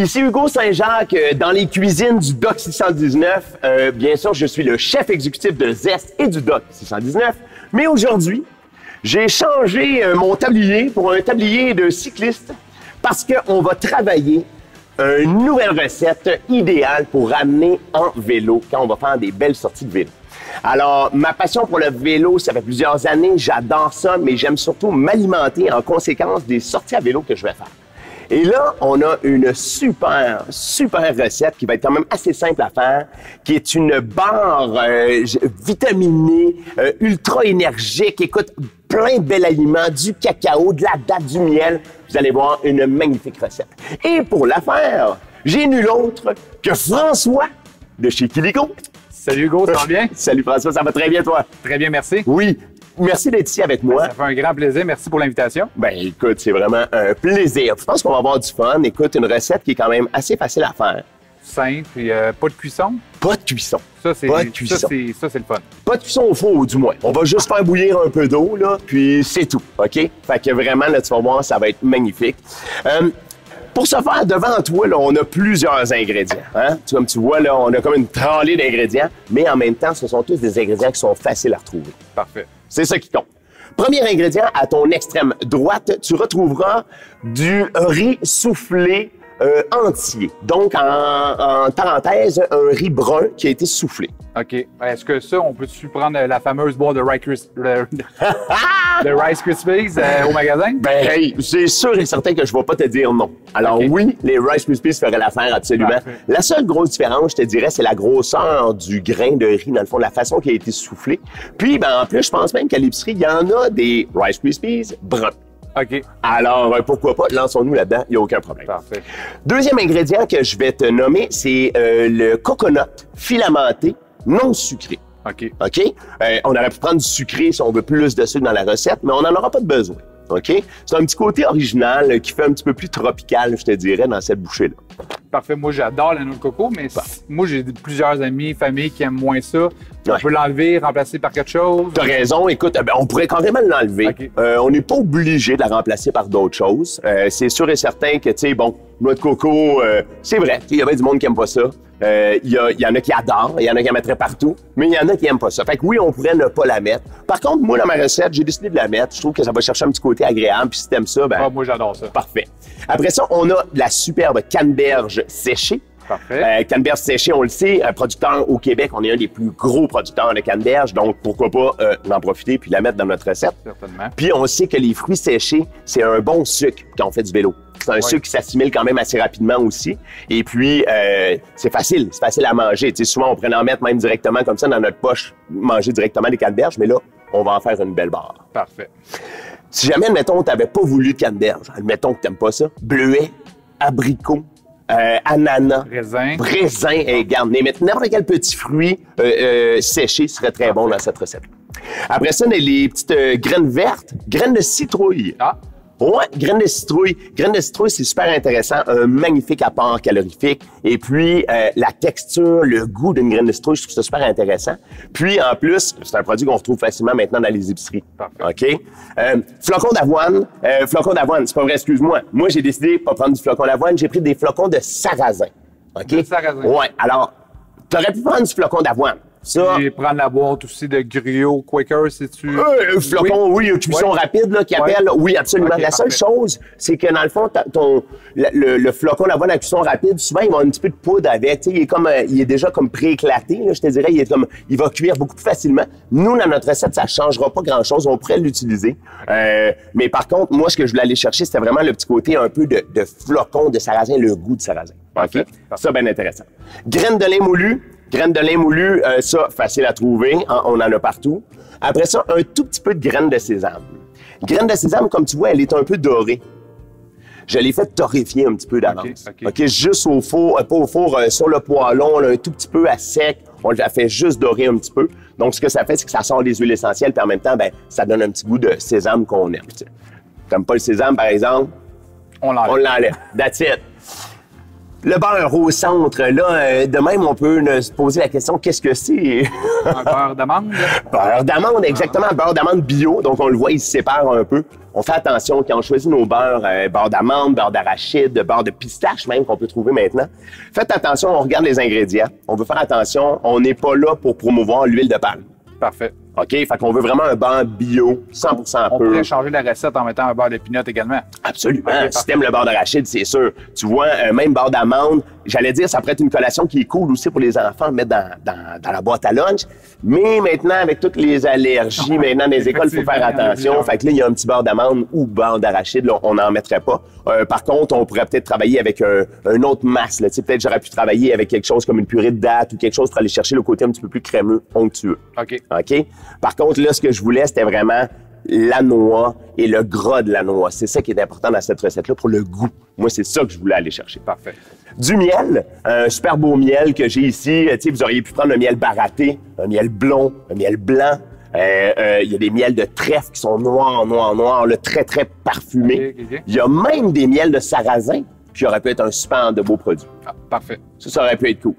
Ici Hugo Saint-Jacques, dans les cuisines du Doc 619. Bien sûr, je suis le chef exécutif de Zest et du Doc 619. Mais aujourd'hui, j'ai changé mon tablier pour un tablier de cycliste parce qu'on va travailler une nouvelle recette idéale pour ramener en vélo quand on va faire des belles sorties de vélo. Alors, ma passion pour le vélo, ça fait plusieurs années, j'adore ça, mais j'aime surtout m'alimenter en conséquence des sorties à vélo que je vais faire. Et là, on a une super recette qui va être quand même assez simple à faire, qui est une barre vitaminée, ultra énergique, écoute, plein de bel aliments, du cacao, de la date, du miel. Vous allez voir une magnifique recette. Et pour la faire, j'ai nul autre que François de chez Kilico. Salut Hugo, ça va bien? Salut François, ça va très bien toi? Très bien, merci. Oui. Merci d'être ici avec moi. Ça fait un grand plaisir. Merci pour l'invitation. Ben écoute, c'est vraiment un plaisir. Je pense qu'on va avoir du fun. Écoute, une recette qui est quand même assez facile à faire. Simple, et pas de cuisson. Pas de cuisson. Ça, c'est le fun. Pas de cuisson au four, du moins. On va juste faire bouillir un peu d'eau, là, puis c'est tout, OK? Fait que vraiment, là, tu vas voir, ça va être magnifique. Pour ce faire, devant toi, là, on a plusieurs ingrédients. Hein? Comme tu vois, là, on a comme une tralée d'ingrédients, mais en même temps, ce sont tous des ingrédients qui sont faciles à retrouver. Parfait. C'est ça qui compte. Premier ingrédient, à ton extrême droite, tu retrouveras du riz soufflé entier. Donc, en parenthèse, un riz brun qui a été soufflé. OK. Est-ce que ça, on peut-tu prendre la fameuse boîte de Rice Krispies au magasin? Ben, hey, c'est sûr et certain que je ne vais pas te dire non. Alors okay. Oui, les Rice Krispies feraient l'affaire, absolument. Parfait. La seule grosse différence, je te dirais, c'est la grosseur du grain de riz, dans le fond, la façon qui a été soufflé. Puis, ben, en plus, je pense même qu'à l'épicerie, il y en a des Rice Krispies bruns. OK. Alors, pourquoi pas, lançons-nous là-dedans, il n'y a aucun problème. Parfait. Deuxième ingrédient que je vais te nommer, c'est le coconut filamenté non sucré. OK. OK? On aurait pu prendre du sucré si on veut plus de sucre dans la recette, mais on n'en aura pas de besoin. OK? C'est un petit côté original qui fait un petit peu plus tropical, je te dirais, dans cette bouchée-là. Parfait. Moi, j'adore la noix de coco, mais moi, j'ai plusieurs amis, familles qui aiment moins ça. On peut l'enlever, remplacer par quelque chose? T'as raison. Écoute, ben, on pourrait carrément l'enlever. Okay. On n'est pas obligé de la remplacer par d'autres choses. C'est sûr et certain que, tu sais, bon, noix de coco, c'est vrai. Il y avait du monde qui n'aime pas ça. Il y en a qui adorent, il y en a qui en mettraient partout, mais il y en a qui n'aiment pas ça. Fait que oui, on pourrait ne pas la mettre. Par contre, moi, dans ma recette, j'ai décidé de la mettre. Je trouve que ça va chercher un petit côté agréable. Puis si t'aimes ça, ben... moi, j'adore ça. Parfait. Après ça, on a la superbe canneberge séchée. Parfait. Canneberge séchée, on le sait, un producteur au Québec, on est un des plus gros producteurs de canneberge, donc pourquoi pas en profiter puis la mettre dans notre recette. Certainement. Puis on sait que les fruits séchés, c'est un bon sucre quand on fait du vélo. C'est un sucre qui s'assimile quand même assez rapidement aussi. Et puis, c'est facile à manger. Tu sais, souvent, on pourrait en mettre même directement comme ça dans notre poche, manger directement des canneberges, mais là, on va en faire une belle barre. Parfait. Si jamais, admettons, tu n'avais pas voulu de canneberge, admettons que tu n'aimes pas ça, bleuet, abricot, ananas, raisin, et garde, n'importe quel petit fruit séché serait très bon dans cette recette. Après ça, on a les petites graines vertes, graines de citrouille. Ah! Ouais, graines de citrouille. Graines de citrouille, c'est super intéressant, un magnifique apport calorifique. Et puis, la texture, le goût d'une graine de citrouille, je trouve ça super intéressant. Puis, en plus, c'est un produit qu'on retrouve facilement maintenant dans les épiceries. Parfait. OK? Flocons d'avoine. C'est pas vrai, excuse-moi. Moi, j'ai décidé de pas prendre du flocon d'avoine, j'ai pris des flocons de sarrasin. OK? De sarrasin. Ouais, alors, t'aurais pu prendre du flocon d'avoine. Ça. Et prendre la boîte aussi de griot Quaker, si tu... Flocon, oui, cuisson rapide, là, qui appelle. Oui, absolument. Okay, la seule chose, c'est que dans le fond, le flocon d'avoine à cuisson rapide, souvent, il va un petit peu de poudre avec. Tu sais, il est déjà comme prééclaté, là, je te dirais. Il va cuire beaucoup plus facilement. Nous, dans notre recette, ça ne changera pas grand-chose. On pourrait l'utiliser. Mais par contre, moi, ce que je voulais aller chercher, c'était vraiment le petit côté un peu de flocon de sarrasin, le goût de sarrasin. OK? Ça, bien intéressant. Graines de lin moulu. Graines de lin moulu, ça, facile à trouver. On en a partout. Après ça, un tout petit peu de graines de sésame. Graines de sésame, comme tu vois, elle est un peu dorée. Je l'ai fait torréfier un petit peu d'avance. OK, juste au four, pas au four, sur le poêlon, là, un tout petit peu à sec. On l'a fait juste dorer un petit peu. Donc, ce que ça fait, c'est que ça sort les huiles essentielles, puis en même temps, ben, ça donne un petit goût de sésame qu'on aime. T'aimes pas le sésame, par exemple? On l'enlève. That's it. Le beurre au centre, là, de même, on peut se poser la question, qu'est-ce que c'est? Un beurre d'amande? Beurre d'amande, exactement. Beurre d'amande bio. Donc, on le voit, il se sépare un peu. On fait attention quand on choisit nos beurres, beurre d'amande, beurre d'arachide, beurre de pistache même qu'on peut trouver maintenant. Faites attention, on regarde les ingrédients. On veut faire attention. On n'est pas là pour promouvoir l'huile de palme. Parfait. OK? Fait qu'on veut vraiment un beurre bio, 100% On pur. pourrait changer la recette en mettant un beurre de pinot également. Absolument. Okay, si t'aimes le beurre d'arachide, c'est sûr. Tu vois, même beurre d'amande, j'allais dire, ça pourrait être une collation qui est cool aussi pour les enfants, mettre dans la boîte à lunch. Mais maintenant, avec toutes les allergies, maintenant, dans les écoles, il faut faire attention. Fait que là, il y a un petit beurre d'amande ou beurre d'arachide, là, on n'en mettrait pas. Par contre, on pourrait peut-être travailler avec un autre masse. Là. Tu sais, peut-être j'aurais pu travailler avec quelque chose comme une purée de dattes ou quelque chose pour aller chercher le côté un petit peu plus crémeux, onctueux. OK. OK? Par contre, là, ce que je voulais, c'était vraiment la noix et le gras de la noix. C'est ça qui est important dans cette recette-là pour le goût. Moi, c'est ça que je voulais aller chercher. Parfait. Du miel, un super beau miel que j'ai ici. Tu sais, vous auriez pu prendre un miel baratté, un miel blond, un miel blanc. Il y a des miels de trèfle qui sont noirs, là, très, très parfumés. OK. Il y a même des miels de sarrasin qui auraient pu être un super de beaux produits. Ah, parfait. Ça aurait pu être cool.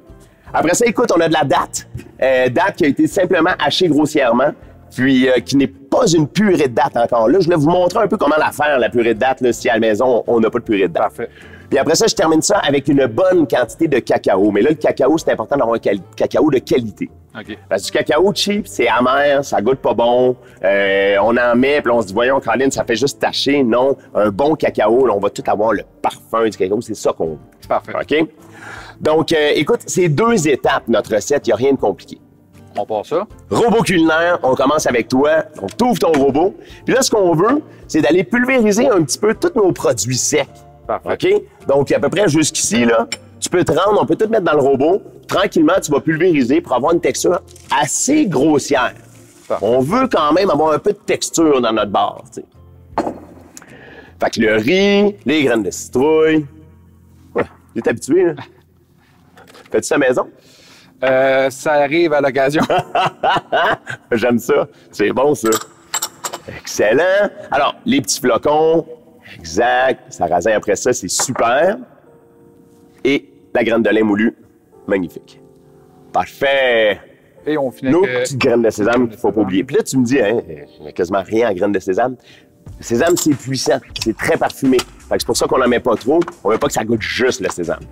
Après ça, écoute, on a de la date. Date qui a été simplement hachée grossièrement, puis qui n'est pas une purée de date encore. Là, je voulais vous montrer un peu comment la faire, la purée de date, là, si à la maison, on n'a pas de purée de date. Parfait. Puis après ça, je termine ça avec une bonne quantité de cacao. Mais là, le cacao, c'est important d'avoir un cacao de qualité. OK. Parce que du cacao cheap, c'est amer, ça goûte pas bon. On en met, puis on se dit, voyons, Colin, ça fait juste tacher. Non, un bon cacao, là, on va tout avoir le parfum du cacao. C'est ça qu'on veut. Parfait. OK? Donc, écoute, c'est 2 étapes, notre recette. Il n'y a rien de compliqué. On part ça. Robot culinaire, on commence avec toi. Donc, tu ouvres ton robot. Puis là, ce qu'on veut, c'est d'aller pulvériser un petit peu tous nos produits secs. Parfait. OK? Donc, à peu près jusqu'ici, là, tu peux te rendre, on peut tout mettre dans le robot. Tranquillement, tu vas pulvériser pour avoir une texture assez grossière. Parfait. On veut quand même avoir un peu de texture dans notre beurre, tu sais. Fait que le riz, les graines de citrouille. Ouais, tu es habitué, là. Fais-tu ça à la maison? Ça arrive à l'occasion. J'aime ça. C'est bon, ça. Excellent. Alors, les petits flocons. Exact. Sarrasin après ça, c'est super. Et la graine de lin moulu. Magnifique. Parfait. Et on finit Nos avec... petites graines de sésame qu'il ne faut pas oublier. Puis là, tu me dis, hein, il n'y a quasiment rien en graines de sésame. Le sésame, c'est puissant. C'est très parfumé. Fait que c'est pour ça qu'on n'en met pas trop. On ne veut pas que ça goûte juste le sésame.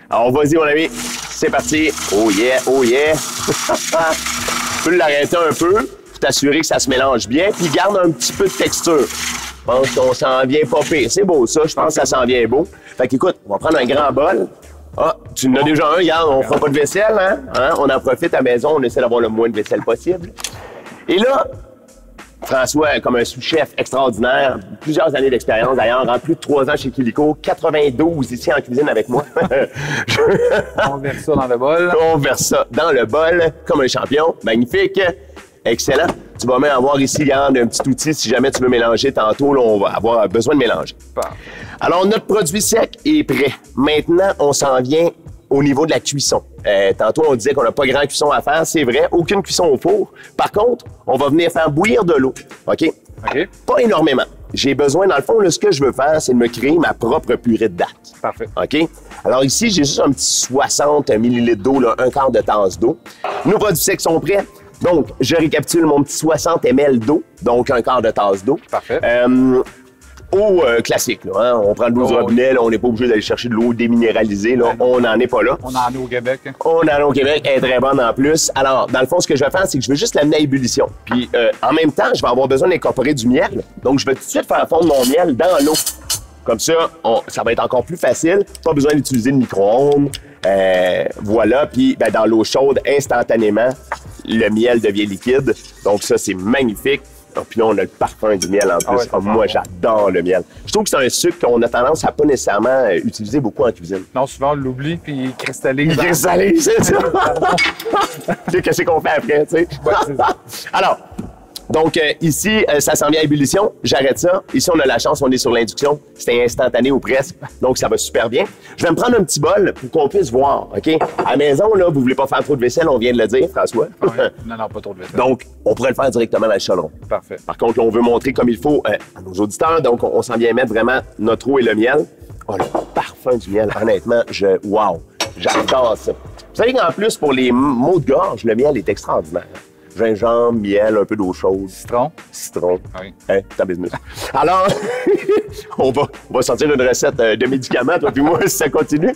Alors, vas-y, mon ami. C'est parti. Oh yeah, oh yeah. Tu peux l'arrêter un peu pour t'assurer que ça se mélange bien, puis garde un petit peu de texture. Je pense qu'on s'en vient pas pire. C'est beau, ça. Je pense que ça s'en vient beau. Fait qu'écoute, on va prendre un grand bol. Ah, tu en as déjà un, regarde, on fera pas de vaisselle, hein? On en profite à la maison, on essaie d'avoir le moins de vaisselle possible. Et là, François, comme un sous-chef extraordinaire, plusieurs années d'expérience d'ailleurs, en plus de 3 ans chez Kilico, 92 ici en cuisine avec moi. On verse ça dans le bol. On verse ça dans le bol, comme un champion. Magnifique. Excellent. Tu vas même avoir ici, regarde, un petit outil si jamais tu veux mélanger tantôt. Là, on va avoir besoin de mélanger. Parfait. Alors, notre produit sec est prêt. Maintenant, on s'en vient au niveau de la cuisson. Tantôt, on disait qu'on n'a pas grand cuisson à faire. C'est vrai, aucune cuisson au four. Par contre, on va venir faire bouillir de l'eau. OK? OK. Pas énormément. J'ai besoin, dans le fond, là, ce que je veux faire, c'est de me créer ma propre purée de dattes. Parfait. OK? Alors ici, j'ai juste un petit 60 ml d'eau, là, un quart de tasse d'eau. Nos produits secs sont prêts. Donc, je récapitule mon petit 60 ml d'eau, donc un quart de tasse d'eau. Parfait. Eau classique, là, hein? On prend de l'eau du robinet, là, on n'est pas obligé d'aller chercher de l'eau déminéralisée, là. On n'en est pas là. On en est au Québec. Hein? On en est au Québec, elle est très bonne en plus. Alors, dans le fond, ce que je vais faire, c'est que je vais juste l'amener à ébullition. Puis, en même temps, je vais avoir besoin d'incorporer du miel. Donc, je vais tout de suite faire fondre mon miel dans l'eau. Comme ça, ça va être encore plus facile. Pas besoin d'utiliser le micro-ondes. Voilà, puis ben, dans l'eau chaude, instantanément, le miel devient liquide. Donc ça, c'est magnifique. Puis là, on a le parfum du miel en plus. Ah ouais, moi, j'adore le miel. Je trouve que c'est un sucre qu'on a tendance à pas nécessairement utiliser beaucoup en cuisine. Non, souvent, on l'oublie, puis il cristallise. Il cristallise, c'est ça. Tu sais, qu'est-ce qu'on fait après, tu sais? Ouais, c'est ça. Alors, donc ici, ça s'en vient à ébullition. J'arrête ça. Ici, on a la chance, on est sur l'induction. C'est instantané ou presque. Donc, ça va super bien. Je vais me prendre un petit bol pour qu'on puisse voir, OK? À la maison, là, vous voulez pas faire trop de vaisselle, on vient de le dire, François. Ouais. Non, pas trop de vaisselle. Donc, on pourrait le faire directement dans le chaudron. Parfait. Par contre, là, on veut montrer comme il faut à nos auditeurs. Donc, on s'en vient mettre vraiment notre eau et le miel. Oh, le parfum du miel, honnêtement, wow, j'adore ça. Vous savez qu'en plus, pour les maux de gorge, le miel est extraordinaire. Gingembre, miel, un peu d'eau chaude. Citron. Citron. Oui. Hein, ta business. Alors, on va sortir une recette de médicaments, toi puis moi, si ça continue.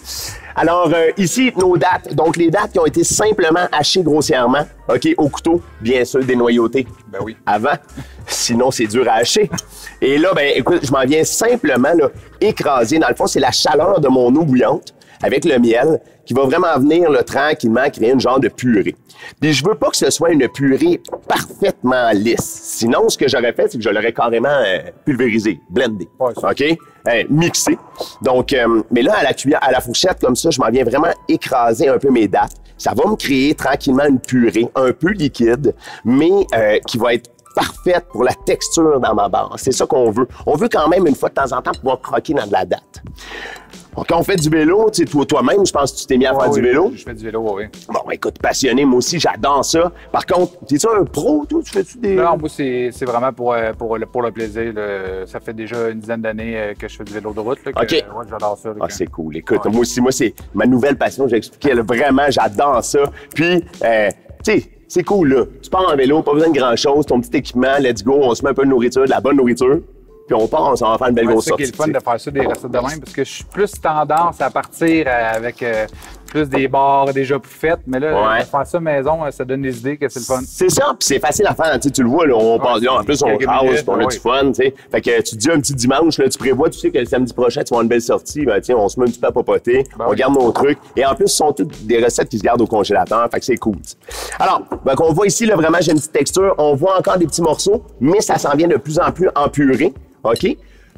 Alors, ici, nos dattes. Donc, les dattes qui ont été simplement hachées grossièrement, OK, au couteau, bien sûr, dénoyautées. Ben oui. Avant. Sinon, c'est dur à hacher. Et là, ben, écoute, je m'en viens simplement là, écraser. Dans le fond, c'est la chaleur de mon eau bouillante avec le miel qui va vraiment venir là, tranquillement créer une genre de purée. Puis je veux pas que ce soit une purée parfaitement lisse. Sinon, ce que j'aurais fait, c'est que je l'aurais carrément pulvérisé, blendé. Ouais, OK? Mixé. Donc, mais là, à la cuillère, à la fourchette, comme ça, je m'en viens vraiment écraser un peu mes dattes. Ça va me créer tranquillement une purée un peu liquide, mais qui va être parfaite pour la texture dans ma barre. C'est ça qu'on veut. On veut quand même, une fois de temps en temps, pouvoir croquer dans de la date. Donc, quand on fait du vélo, tu sais, toi-même, je pense que tu t'es mis à faire du vélo. Je fais du vélo, oui. Bon, écoute, passionné, moi aussi, j'adore ça. Par contre, t'es-tu un pro, toi? Tu fais-tu des... Non, moi, c'est vraiment pour le plaisir. Là. Ça fait déjà une dizaine d'années que je fais du vélo de route. Là, que, OK. Ouais, j'adore ça. Ah, c'est cool. Écoute, moi aussi, c'est ma nouvelle passion. J'ai expliqué, là, vraiment, j'adore ça. Puis, tu sais, c'est cool, là. Tu pars en vélo, pas besoin de grand-chose, ton petit équipement, let's go, on se met un peu de nourriture, de la bonne nourriture. Puis on part, on s'en va faire une belle grosse sortie. C'est ça qui est le fun de faire ça, des recettes de même, parce que je suis plus tendance à partir avec plus des bars déjà faites, mais là, faire ça maison, ça donne des idées que c'est le fun. C'est ça, puis c'est facile à faire, tu le vois, là, on passe là, en plus on casse, on a du fun, tu sais. Fait que tu te dis un petit dimanche, là, tu prévois, tu sais que le samedi prochain, tu vas avoir une belle sortie, ben tiens, on se met un petit peu à papoter, on garde nos trucs, et en plus, ce sont toutes des recettes qui se gardent au congélateur, fait que c'est cool. Alors, donc on voit ici, là, vraiment, j'ai une petite texture, on voit encore des petits morceaux, mais ça s'en vient de plus en plus en purée. OK?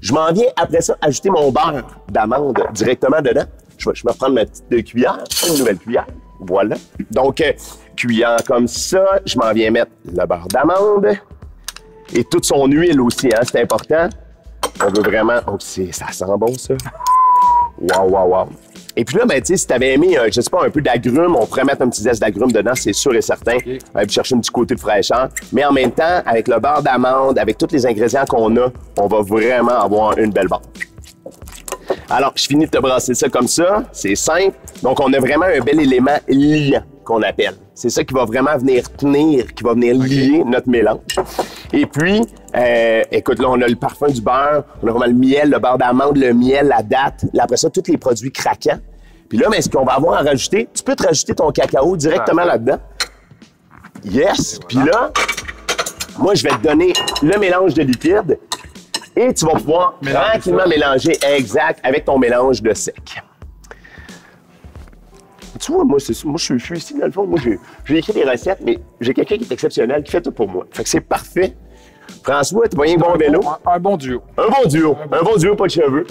Je m'en viens, après ça, ajouter mon beurre d'amande directement dedans. Je vais me reprendre ma petite cuillère, une nouvelle cuillère. Voilà. Donc, cuillère comme ça. Je m'en viens mettre le beurre d'amande et toute son huile aussi, hein, c'est important. On veut vraiment... Oh, ça sent bon, ça. Wow, wow, wow. Et puis là, ben, tu sais, si tu avais aimé, je sais pas, un peu d'agrumes, on pourrait mettre un petit zeste d'agrumes dedans, c'est sûr et certain. Okay. Puis chercher un petit côté de fraîcheur. Mais en même temps, avec le beurre d'amande, avec tous les ingrédients qu'on a, on va vraiment avoir une belle barre. Alors, je finis de te brasser ça comme ça. C'est simple. Donc, on a vraiment un bel élément liant qu'on appelle. C'est ça qui va vraiment venir tenir, qui va venir lier notre mélange. Et puis, écoute, là, on a le parfum du beurre, on a vraiment le miel, le beurre d'amande, le miel, la date. Là, après ça, tous les produits craquants. Puis là, mais ce qu'on va avoir à rajouter, tu peux te rajouter ton cacao directement là-dedans. Yes! Puis là, moi, je vais te donner le mélange de liquide et tu vas pouvoir tranquillement mélanger exact avec ton mélange de sec. Tu vois, moi, c'est ça. Moi, je suis ici, dans le fond. Moi, j'ai écrit des recettes, mais j'ai quelqu'un qui est exceptionnel, qui fait tout pour moi. Fait que c'est parfait. François, tu vois un bon vélo? Un bon duo. Un bon duo. Un bon duo, pas de cheveux.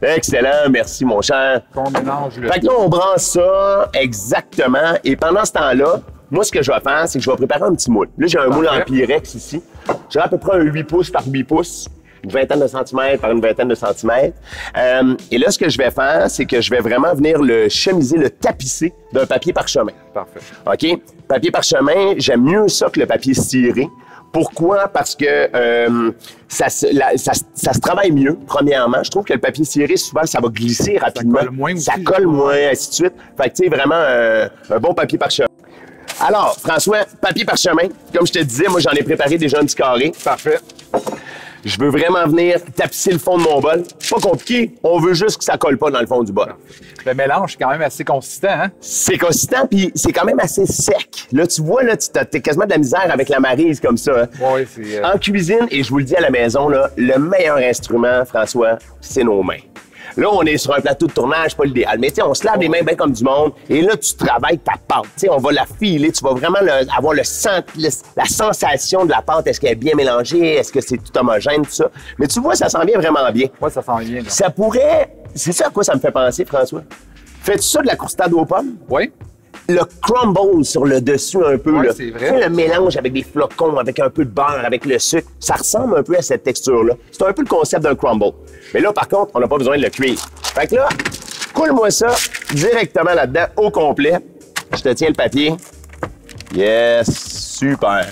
Excellent, merci, mon cher. On mélange le... Fait que là, on brasse ça exactement. Et pendant ce temps-là, moi, ce que je vais faire, c'est que je vais préparer un petit moule. Là, j'ai un moule en Pyrex ici. J'ai à peu près un 8 pouces par 8 pouces. Une vingtaine de centimètres par une vingtaine de centimètres. Et là, ce que je vais faire, c'est que je vais vraiment venir le chemiser, le tapisser d'un papier parchemin. Parfait. OK? Papier parchemin, j'aime mieux ça que le papier ciré. Pourquoi? Parce que ça se travaille mieux, premièrement. Je trouve que le papier ciré, souvent, ça va glisser rapidement. Ça colle moins aussi. Ça colle moins, ainsi de suite. Fait que, tu sais, vraiment, un bon papier parchemin. Alors, François, papier parchemin, comme je te disais, moi, j'en ai préparé déjà un petit carré. Parfait. Je veux vraiment venir tapisser le fond de mon bol. Pas compliqué, on veut juste que ça colle pas dans le fond du bol. Le mélange est quand même assez consistant, hein? C'est consistant, puis c'est quand même assez sec. Là, tu vois, là, t'as quasiment de la misère avec la maryse comme ça. Hein? Oui, c'est... En cuisine, et je vous le dis à la maison, là, le meilleur instrument, François, c'est nos mains. Là, on est sur un plateau de tournage, pas l'idéal. Mais tu sais, on se lave les mains bien comme du monde. Et là, tu travailles ta pâte. Tu sais, on va la filer. Tu vas vraiment avoir la sensation de la pâte. Est-ce qu'elle est bien mélangée? Est-ce que c'est tout homogène, tout ça? Mais tu vois, ça sent bien vraiment bien. Oui, ça sent bien. Là. Ça pourrait... C'est ça à quoi ça me fait penser, François? Fais-tu ça de la croustade aux pommes? Oui. Le crumble sur le dessus un peu. Oui, là. c'est vrai. Tu sais, le mélange avec des flocons, avec un peu de beurre, avec le sucre, ça ressemble un peu à cette texture-là. C'est un peu le concept d'un crumble. Mais là, par contre, on n'a pas besoin de le cuire. Fait que là, coule-moi ça directement là-dedans, au complet. Je te tiens le papier. Yes, super.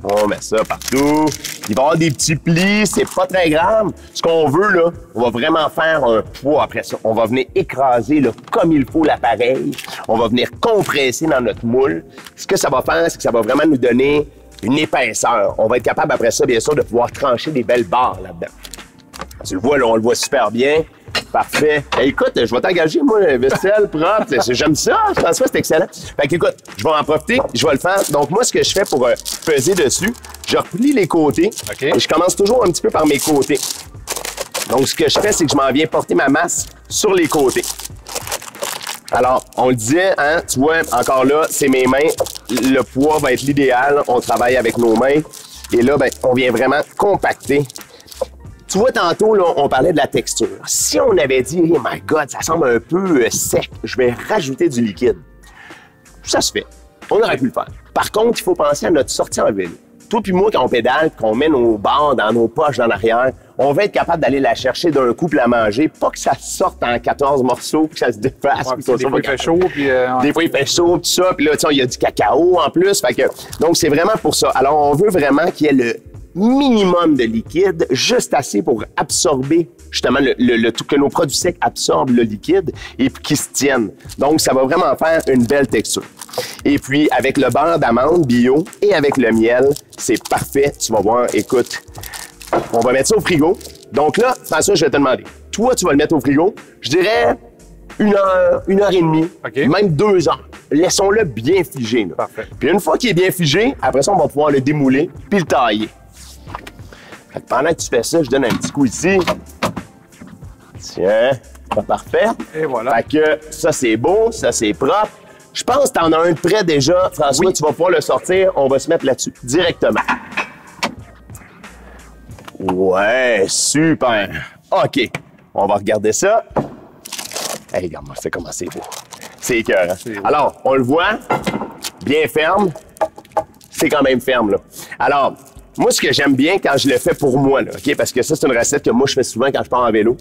On met ça partout. Il va y avoir des petits plis, c'est pas très grave. Ce qu'on veut, là, on va vraiment faire un poids après ça. On va venir écraser là, comme il faut l'appareil. On va venir compresser dans notre moule. Ce que ça va faire, c'est que ça va vraiment nous donner une épaisseur. On va être capable après ça, bien sûr, de pouvoir trancher des belles barres là-dedans. Tu le vois, là, on le voit super bien. Parfait. Hey, écoute, je vais t'engager, moi, vaisselle propre. J'aime ça. Je pense que c'est excellent. Fait qu'écoute, je vais en profiter. Je vais le faire. Donc, moi, ce que je fais pour peser dessus, je replie les côtés. Okay. Et je commence toujours un petit peu par mes côtés. Donc, ce que je fais, c'est que je m'en viens porter ma masse sur les côtés. Alors, on le disait, hein, tu vois, encore là, c'est mes mains. Le poids va être l'idéal. On travaille avec nos mains. Et là, ben, on vient vraiment compacter. Tu vois, tantôt, là, on parlait de la texture. Si on avait dit, oh my God, ça semble un peu sec, je vais rajouter du liquide. Ça se fait. On aurait pu le faire. Par contre, il faut penser à notre sortie en vélo. Toi puis moi, quand on pédale, qu'on met nos barres dans nos poches dans l'arrière, on va être capable d'aller la chercher d'un coup puis la manger, pas que ça sorte en 14 morceaux puis que ça se défasse. Ouais, des fois, il fait chaud. Puis, des fois, il fait chaud, tout ça. Puis là, tu sais, il y a du cacao en plus. Fait que, donc, c'est vraiment pour ça. Alors, on veut vraiment qu'il y ait le minimum de liquide, juste assez pour absorber justement que nos produits secs absorbent le liquide et puis qu'ils se tiennent. Donc, ça va vraiment faire une belle texture. Et puis, avec le beurre d'amande bio et avec le miel, c'est parfait. Tu vas voir, écoute, on va mettre ça au frigo. Donc là, François, je vais te demander. Toi, tu vas le mettre au frigo, je dirais 1 heure et demie, okay. Même 2 heures. Laissons-le bien figé. Là. Parfait. Puis une fois qu'il est bien figé, après ça, on va pouvoir le démouler puis le tailler. Fait que pendant que tu fais ça, je donne un petit coup ici. Tiens, pas parfait. Et voilà. Fait que ça, c'est beau, ça, c'est propre. Je pense que tu en as un de prêt déjà. François, tu vas pouvoir le sortir. On va se mettre là-dessus directement. Ouais, super. OK, on va regarder ça. Hey, regarde-moi ça, comment c'est beau. C'est écœurant. Alors, on le voit, bien ferme. C'est quand même ferme, là. Alors, moi, ce que j'aime bien quand je le fais pour moi, là, OK? Parce que ça, c'est une recette que moi, je fais souvent quand je pars en vélo.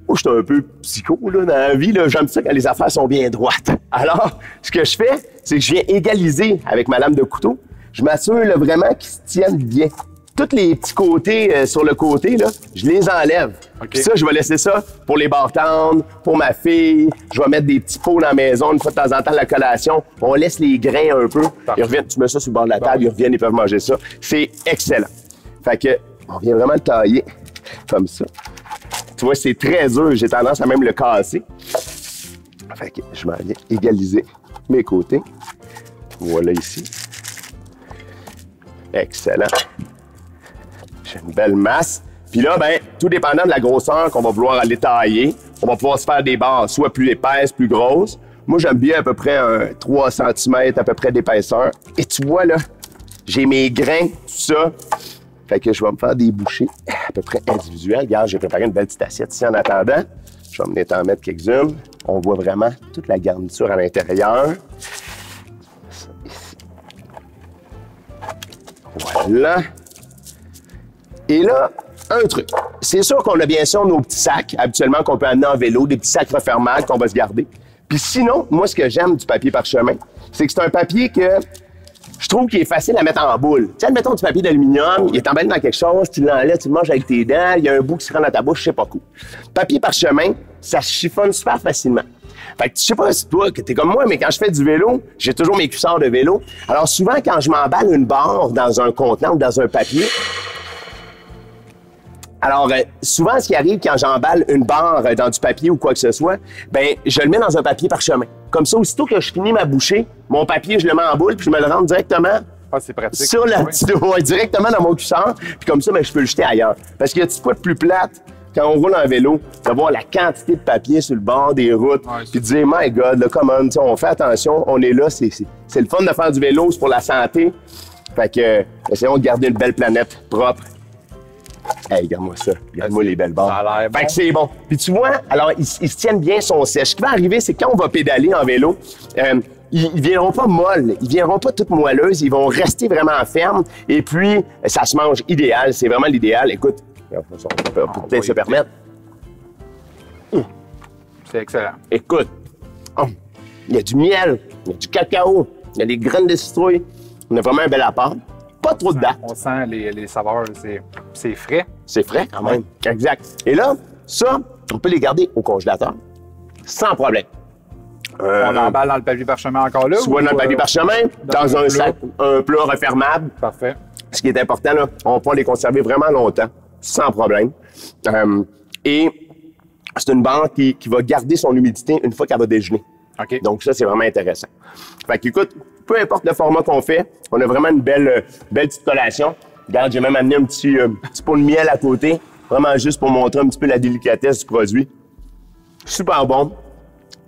Moi, je suis un peu psycho, là, dans la vie, là. J'aime ça quand les affaires sont bien droites. Alors, ce que je fais, c'est que je viens égaliser avec ma lame de couteau. Je m'assure, là, vraiment qu'ils se tiennent bien. Tous les petits côtés sur le côté, là, je les enlève. Okay. Ça, je vais laisser ça pour les bartendes, pour ma fille. Je vais mettre des petits pots dans la maison une fois de temps en temps à la collation. On laisse les grains un peu. Ils reviennent, tu mets ça sur le bord de la table, ils reviennent, ils peuvent manger ça. C'est excellent. Fait que, on vient vraiment le tailler comme ça. Tu vois, c'est très dur. J'ai tendance à même le casser. Fait que je vais aller égaliser mes côtés. Voilà ici. Excellent. J'ai une belle masse. Puis là, ben, tout dépendant de la grosseur qu'on va vouloir aller tailler, on va pouvoir se faire des barres soit plus épaisses, plus grosses. Moi, j'aime bien à peu près 3 cm à peu près d'épaisseur. Et tu vois, là, j'ai mes grains, tout ça. Fait que je vais me faire des bouchées à peu près individuelles. Regarde, j'ai préparé une belle petite assiette ici en attendant. Je vais venir t'en mettre quelques-unes. On voit vraiment toute la garniture à l'intérieur. Ça, ici. Voilà. Et là, un truc. C'est sûr qu'on a bien sûr nos petits sacs, habituellement, qu'on peut amener en vélo, des petits sacs refermables qu'on va se garder. Puis sinon, moi, ce que j'aime du papier parchemin, c'est que c'est un papier que je trouve qu'il est facile à mettre en boule. Tu sais, admettons du papier d'aluminium, il est emballé dans quelque chose, tu l'enlèves, tu le manges avec tes dents, il y a un bout qui se rend dans ta bouche, je sais pas quoi. Papier parchemin, ça se chiffonne super facilement. Fait que je sais pas si toi, que t'es comme moi, mais quand je fais du vélo, j'ai toujours mes cuissards de vélo. Alors souvent, quand je m'emballe une barre dans un contenant ou dans un papier, alors, souvent, ce qui arrive quand j'emballe une barre dans du papier ou quoi que ce soit, ben je le mets dans un papier parchemin. Comme ça, aussitôt que je finis ma bouchée, mon papier, je le mets en boule puis je me le rentre directement c'est pratique. sur la petite doigt, directement dans mon cuissard. Puis comme ça, ben, je peux le jeter ailleurs. Parce qu'il y a des quoi de plus plate quand on roule en vélo, d'avoir la quantité de papier sur le bord des routes, puis de dire, my God, là, come on, on fait attention, on est là, c'est le fun de faire du vélo, c'est pour la santé. Fait que, essayons de garder une belle planète propre. Hey, regarde-moi ça. Regarde-moi les belles barres. Fait que c'est bon. Puis tu vois, alors, ils se tiennent bien, sont sèches. Ce qui va arriver, c'est que quand on va pédaler en vélo, ils viendront pas molles, ils viendront pas toutes moelleuses, ils vont rester vraiment fermes. Et puis, ça se mange idéal. C'est vraiment l'idéal. Écoute, on peut peut-être se permettre. C'est excellent. Écoute, il y a du miel, il y a du cacao, il y a des graines de citrouille. On a vraiment un bel apport. pas trop de date. On sent les saveurs, c'est frais. C'est frais quand même. Exact. Et là, ça, on peut les garder au congélateur sans problème. On l'emballe dans le papier parchemin encore là? Soit dans le papier parchemin, dans un sac, un plat refermable. Parfait. Ce qui est important, là, on peut les conserver vraiment longtemps, sans problème. Et c'est une banque qui va garder son humidité une fois qu'elle va déjeuner. OK. Donc ça, c'est vraiment intéressant. Fait qu'écoute, peu importe le format qu'on fait, on a vraiment une belle petite collation. Regarde, j'ai même amené un petit pot de miel à côté, vraiment juste pour montrer un petit peu la délicatesse du produit. Super bon,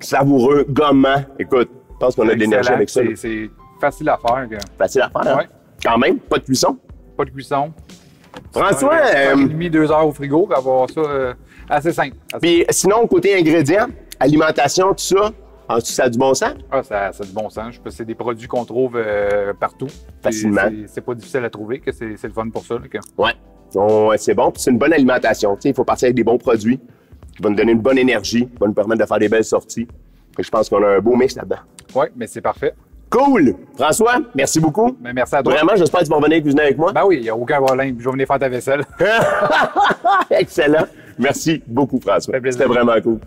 savoureux, gommant. Écoute, je pense qu'on a de l'énergie avec ça. C'est facile à faire. Facile à faire, hein? Ouais. Quand même, pas de cuisson. Pas de cuisson. François, mis 2 heures au frigo pour avoir ça assez simple. Puis sinon, côté ingrédients, alimentation, tout ça, ça a du bon sens? Ah, ça a du bon sens. Je pense que c'est des produits qu'on trouve partout. Facilement. C'est pas difficile à trouver, que c'est le fun pour ça. Ouais, c'est bon. Puis c'est une bonne alimentation. Il faut partir avec des bons produits qui vont nous donner une bonne énergie, qui vont nous permettre de faire des belles sorties. Et je pense qu'on a un beau mix là-dedans. Oui, mais c'est parfait. Cool! François, merci beaucoup. Mais merci à toi. Vraiment, j'espère que tu vas venir cuisiner avec moi. Ben oui, il n'y a aucun problème. Je vais venir faire ta vaisselle. Excellent. Merci beaucoup, François. C'était vraiment cool.